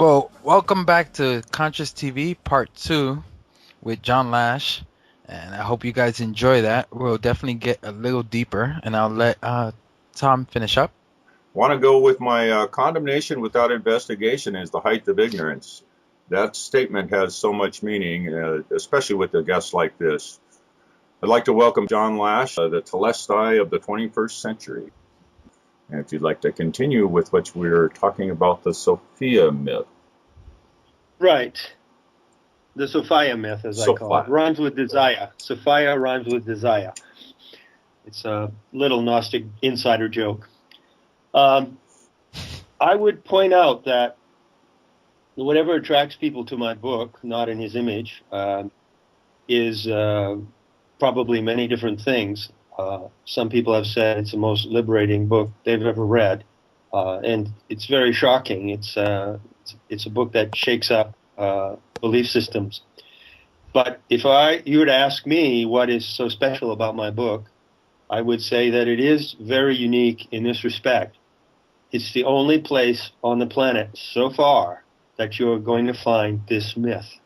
Well, welcome back to Conscious TV Part 2 with John Lash. And I hope you guys enjoy that. We'll definitely get a little deeper, and I'll let Tom finish up. Want to go with my condemnation without investigation is the height of ignorance. That statement has so much meaning, especially with a guest like this. I'd like to welcome John Lash, the Telestai of the 21st century. And if you'd like to continue with what we're talking about, the Sophia myth. Right. The Sophia myth, as I call it, rhymes with desire. Sophia rhymes with desire. It's a little Gnostic insider joke. I would point out that whatever attracts people to my book, Not in His Image, is probably many different things. Some people have said it's the most liberating book they've ever read, and it's very shocking. It's a book that shakes up belief systems. But if you were to ask me what is so special about my book, I would say that it is very unique in this respect. It's the only place on the planet so far that you're going to find this myth.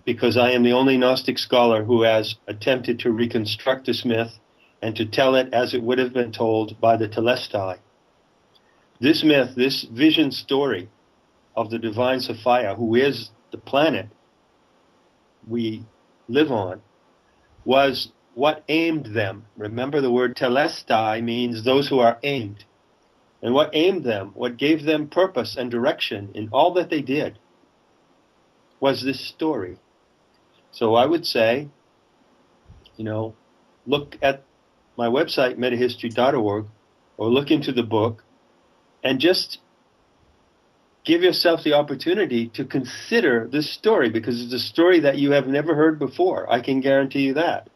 Because I am the only Gnostic scholar who has attempted to reconstruct this myth and to tell it as it would have been told by the Telestai. This myth, this vision story of the divine Sophia, who is the planet we live on, was what aimed them. Remember, the word Telestai means those who are aimed. And what aimed them, what gave them purpose and direction in all that they did, was this story. So I would say, look at my website, metahistory.org, or look into the book, and just give yourself the opportunity to consider this story, because it's a story that you have never heard before. I can guarantee you that.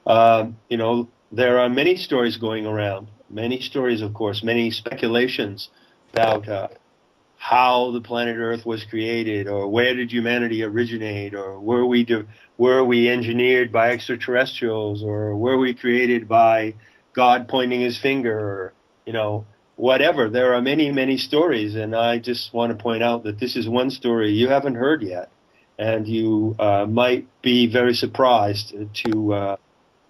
There are many stories going around, many stories, of course, many speculations about how the planet Earth was created, or where did humanity originate, or were we engineered by extraterrestrials, or were we created by God pointing his finger, or, whatever. There are many, many stories, and I just want to point out that this is one story you haven't heard yet, and you might be very surprised to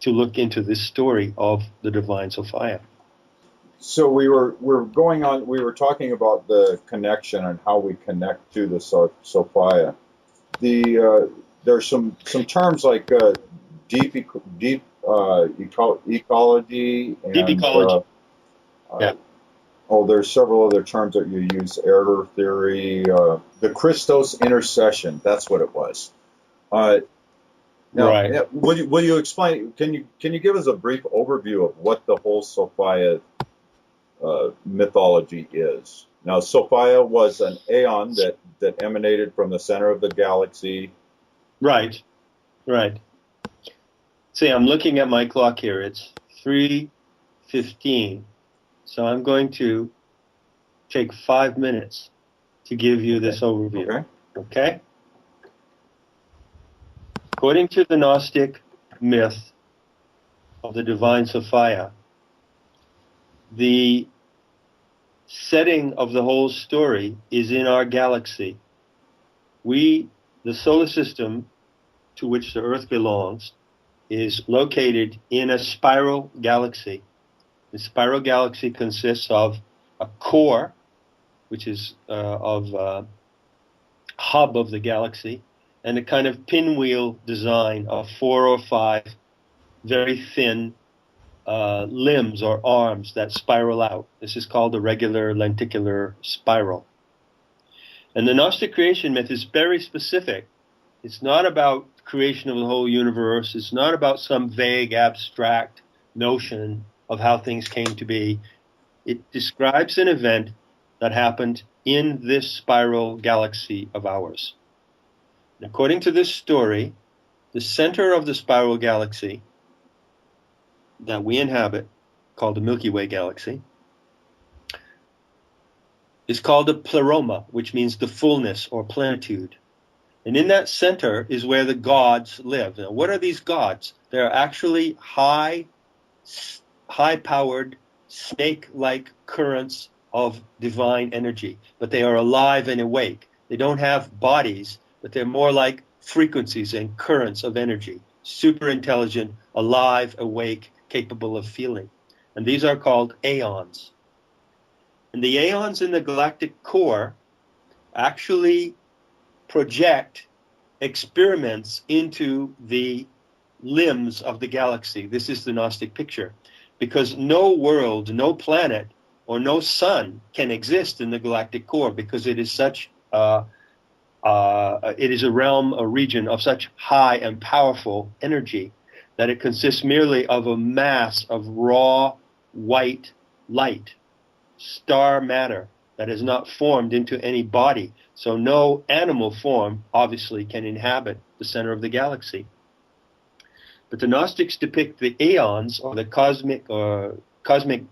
look into this story of the divine Sophia. So we were talking about the connection and how we connect to the Sophia. There's some terms like deep ecology and deep ecology. Yeah. There's several other terms that you use. Error theory, the Christos intercession. That's what it was. Now, right. Will you explain? Can you give us a brief overview of what the whole Sophia mythology is? Now, Sophia was an aeon that emanated from the center of the galaxy. Right. See, I'm looking at my clock here. It's 3:15. So I'm going to take 5 minutes to give you this overview. Okay? According to the Gnostic myth of the divine Sophia, the setting of the whole story is in our galaxy. The solar system to which the Earth belongs, is located in a spiral galaxy. The spiral galaxy consists of a core, which is hub of the galaxy, and a kind of pinwheel design of 4 or 5 very thin limbs or arms that spiral out. This is called a regular lenticular spiral. And the Gnostic creation myth is very specific. It's not about creation of the whole universe. It's not about some vague, abstract notion of how things came to be. It describes an event that happened in this spiral galaxy of ours. And according to this story, the center of the spiral galaxy that we inhabit, called the Milky Way galaxy, is called a pleroma, which means the fullness or plenitude. And in that center is where the gods live. Now, what are these gods? They're actually high-powered, snake-like currents of divine energy, but they are alive and awake. They don't have bodies, but they're more like frequencies and currents of energy, super intelligent, alive, awake, capable of feeling. And these are called aeons. And the aeons in the galactic core actually project experiments into the limbs of the galaxy. This is the Gnostic picture. Because no world, no planet, or no sun can exist in the galactic core, because it is such it is a realm, a region of such high and powerful energy that it consists merely of a mass of raw white light, star matter, that is not formed into any body. So no animal form obviously can inhabit the center of the galaxy. But the Gnostics depict the aeons, or the cosmic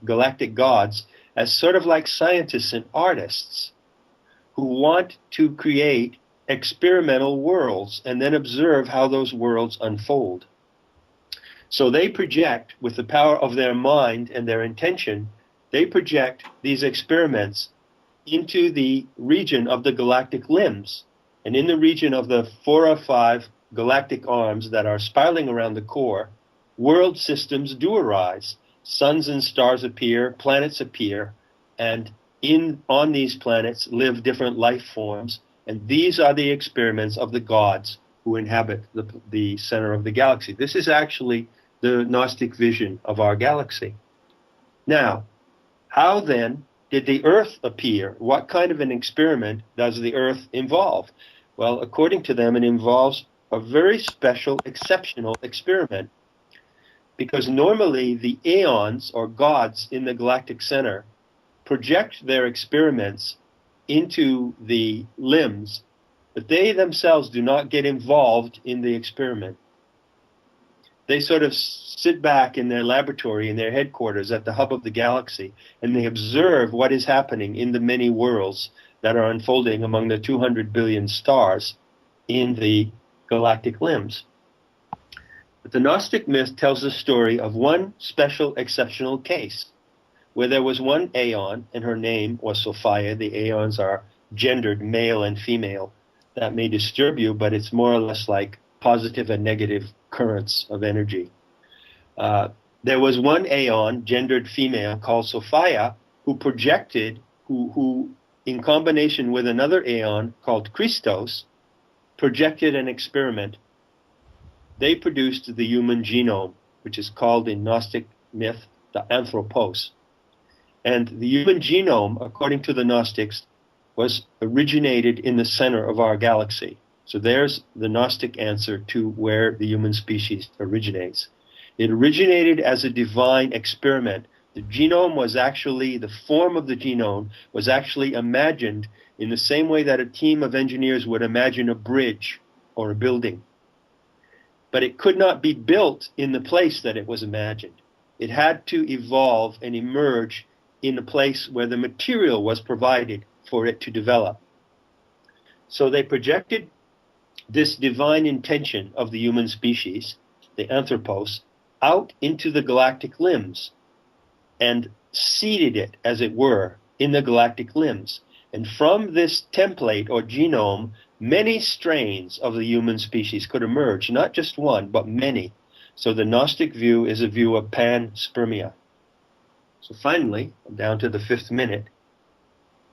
galactic gods, as sort of like scientists and artists who want to create experimental worlds and then observe how those worlds unfold. So they project, with the power of their mind and their intention, they project these experiments into the region of the galactic limbs. And in the region of the 4 or 5 galactic arms that are spiraling around the core, world systems do arise. Suns and stars appear, planets appear, and on these planets live different life forms. And these are the experiments of the gods who inhabit the center of the galaxy. This is actually the Gnostic vision of our galaxy. Now, how then did the Earth appear? What kind of an experiment does the Earth involve? Well, according to them, it involves a very special, exceptional experiment. Because normally the aeons, or gods in the galactic center, project their experiments into the limbs, but they themselves do not get involved in the experiment. They sort of sit back in their laboratory, in their headquarters at the hub of the galaxy, and they observe what is happening in the many worlds that are unfolding among the 200 billion stars in the galactic limbs. But the Gnostic myth tells the story of one special, exceptional case, where there was one aeon, and her name was Sophia. The aeons are gendered, male and female. That may disturb you, but it's more or less like positive and negative currents of energy. There was one aeon, gendered female, called Sophia, who projected, who in combination with another aeon called Christos, projected an experiment. They produced the human genome, which is called in Gnostic myth the anthropos. And the human genome, according to the Gnostics, was originated in the center of our galaxy. So there's the Gnostic answer to where the human species originates. It originated as a divine experiment. The genome was actually, the form of the genome was actually imagined in the same way that a team of engineers would imagine a bridge or a building. But it could not be built in the place that it was imagined. It had to evolve and emerge in a place where the material was provided for it to develop. So they projected this divine intention of the human species, the anthropos, out into the galactic limbs and seeded it, as it were, in the galactic limbs. And from this template or genome, many strains of the human species could emerge, not just one, but many. So the Gnostic view is a view of panspermia. So finally, down to the 5th minute,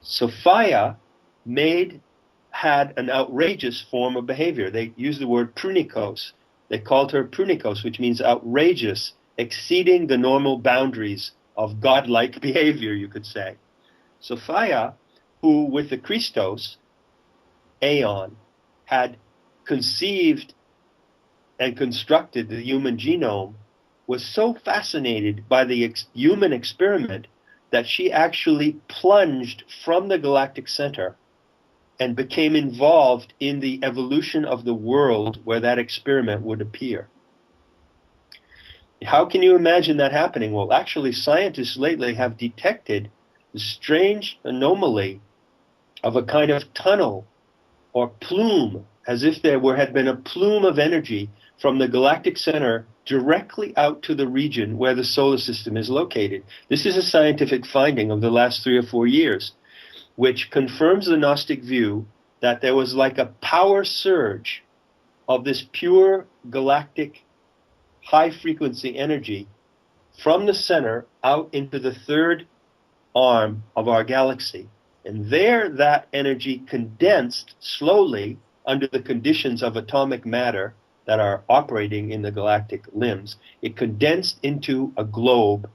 Sophia had an outrageous form of behavior. They used the word prunikos. They called her prunikos, which means outrageous, exceeding the normal boundaries of godlike behavior, you could say. Sophia, who with the Christos aeon had conceived and constructed the human genome, was so fascinated by the human experiment that she actually plunged from the galactic center and became involved in the evolution of the world where that experiment would appear. How can you imagine that happening? Well, actually, scientists lately have detected the strange anomaly of a kind of tunnel or plume, as if there had been a plume of energy from the galactic center directly out to the region where the solar system is located. This is a scientific finding of the last 3 or 4 years, which confirms the Gnostic view that there was like a power surge of this pure galactic high-frequency energy from the center out into the third arm of our galaxy. And there that energy condensed slowly under the conditions of atomic matter that are operating in the galactic limbs. It condensed into a globe,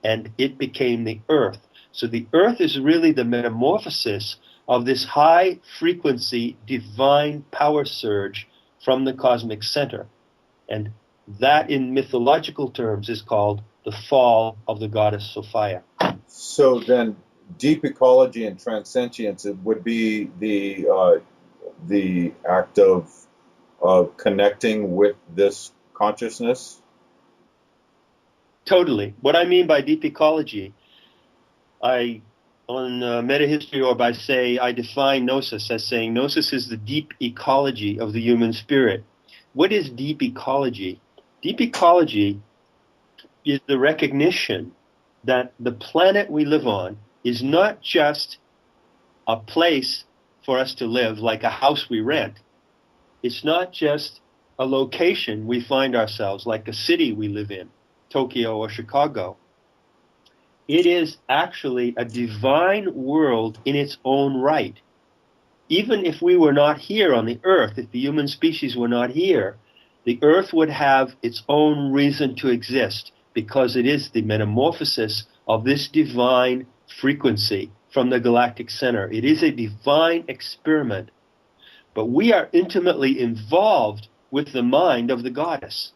and it became the Earth. So the Earth is really the metamorphosis of this high-frequency divine power surge from the cosmic center. And that, in mythological terms, is called the fall of the goddess Sophia. So then, deep ecology and transcendence would be the act of connecting with this consciousness? Totally. What I mean by deep ecology, on metahistory orb, I define gnosis as saying gnosis is the deep ecology of the human spirit. What is deep ecology? Deep ecology is the recognition that the planet we live on is not just a place for us to live, like a house we rent. It's not just a location we find ourselves, like a city we live in, Tokyo or Chicago. It is actually a divine world in its own right. Even if we were not here on the earth, if the human species were not here, the earth would have its own reason to exist, because it is the metamorphosis of this divine frequency from the galactic center. It is a divine experiment. But we are intimately involved with the mind of the goddess.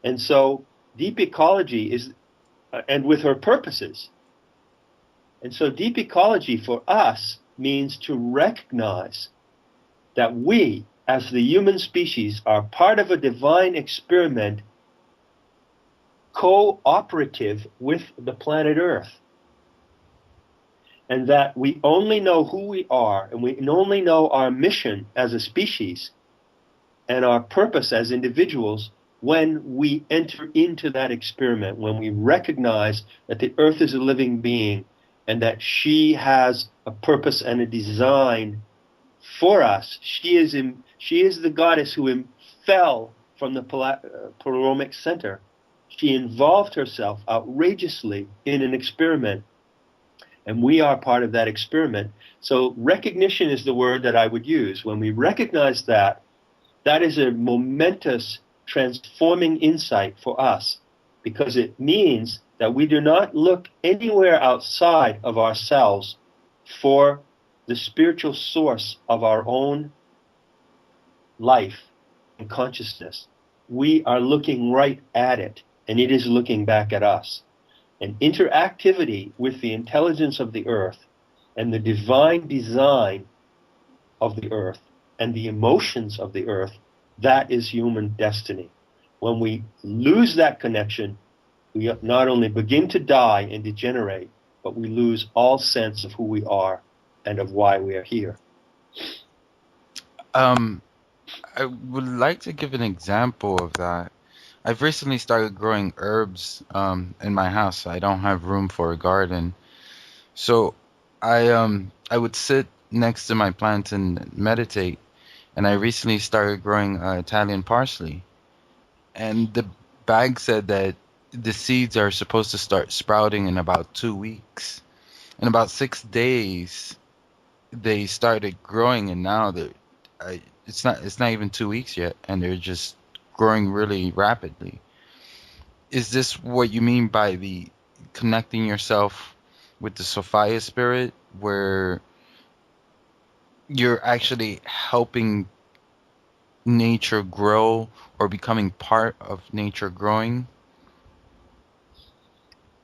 And so deep ecology is, and with her purposes. And so deep ecology for us means to recognize that we, as the human species, are part of a divine experiment cooperative with the planet Earth. And that we only know who we are, and we only know our mission as a species and our purpose as individuals when we enter into that experiment, when we recognize that the Earth is a living being and that she has a purpose and a design for us. She is the goddess who fell from the Pleroma center. She involved herself outrageously in an experiment, and we are part of that experiment. So recognition is the word that I would use. When we recognize that, that is a momentous transforming insight for us, because it means that we do not look anywhere outside of ourselves for the spiritual source of our own life and consciousness. We are looking right at it, and it is looking back at us. And interactivity with the intelligence of the earth and the divine design of the earth and the emotions of the earth, that is human destiny. When we lose that connection, we not only begin to die and degenerate, but we lose all sense of who we are and of why we are here. I would like to give an example of that. I've recently started growing herbs in my house. I don't have room for a garden. So I would sit next to my plants and meditate. And I recently started growing Italian parsley. And the bag said that the seeds are supposed to start sprouting in about 2 weeks. In about 6 days, they started growing, and now it's not even 2 weeks yet, and they're just growing really rapidly. Is this what you mean by the connecting yourself with the Sophia spirit, where you're actually helping nature grow or becoming part of nature growing?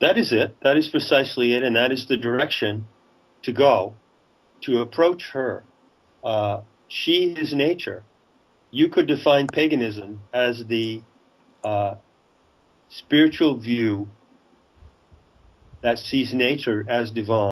That is it. That is precisely it, and that is the direction to go, to approach her. She is nature. You could define paganism as the spiritual view that sees nature as divine.